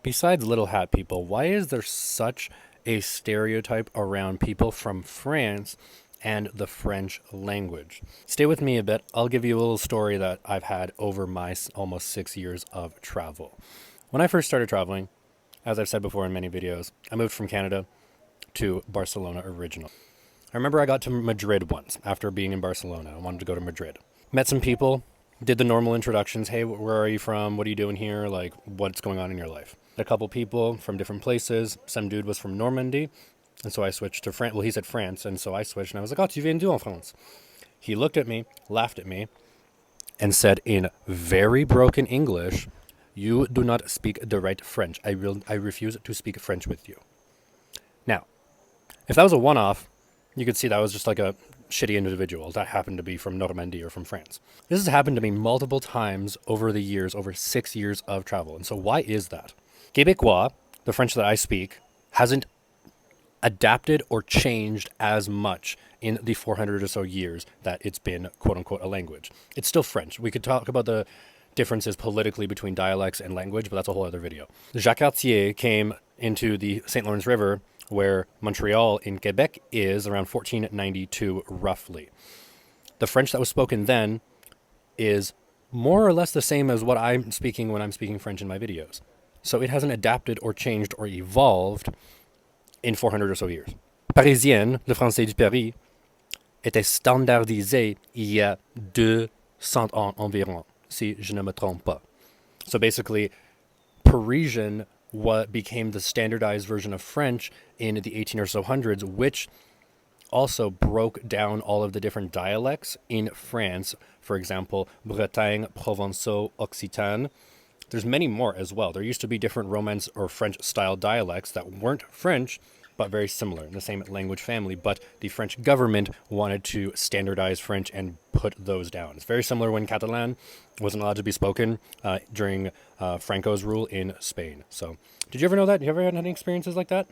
Besides little hat people, why is there such a stereotype around people from France and the French language? Stay with me a bit. I'll give you a little story that I've had over my almost 6 years of travel. When I first started traveling, as I've said before in many videos, I moved from Canada to Barcelona originally. I remember I got to Madrid once after being in Barcelona. I wanted to go to Madrid. Met some people, did the normal introductions. Hey, where are you from? What are you doing here? Like, what's going on in your life? A couple people from different places. Some dude was from Normandy. And so I switched to France. Well, he said France. And so I switched and I was like, oh, tu viens d'où en France? He looked at me, laughed at me, and said in very broken English, you do not speak the right French. I refuse to speak French with you. Now, if that was a one-off, you could see that was just like a shitty individual that happened to be from Normandy or from France. This has happened to me multiple times over the years, over 6 years of travel. And so why is that? Québécois, the French that I speak, hasn't adapted or changed as much in the 400 or so years that it's been, quote unquote, a language. It's still French. We could talk about the differences politically between dialects and language, but that's a whole other video. Jacques Cartier came into the St. Lawrence River, where Montreal in Quebec is, around 1492 roughly. The French that was spoken then is more or less the same as what I'm speaking when I'm speaking French in my videos. So it hasn't adapted or changed or evolved in 400 or so years. Parisienne, le français du Paris, était standardisé il y a 200 ans environ, si je ne me trompe pas. So basically, Parisian what became the standardized version of French in the 18 or so hundreds, which also broke down all of the different dialects in France. For example, Bretagne, Provençal, Occitan. There's many more as well. There used to be different Romance or French style dialects that weren't French, but very similar in the same language family. But the French government wanted to standardize French and put those down. It's very similar when Catalan wasn't allowed to be spoken during Franco's rule in Spain. So, did you ever know that? You ever had any experiences like that?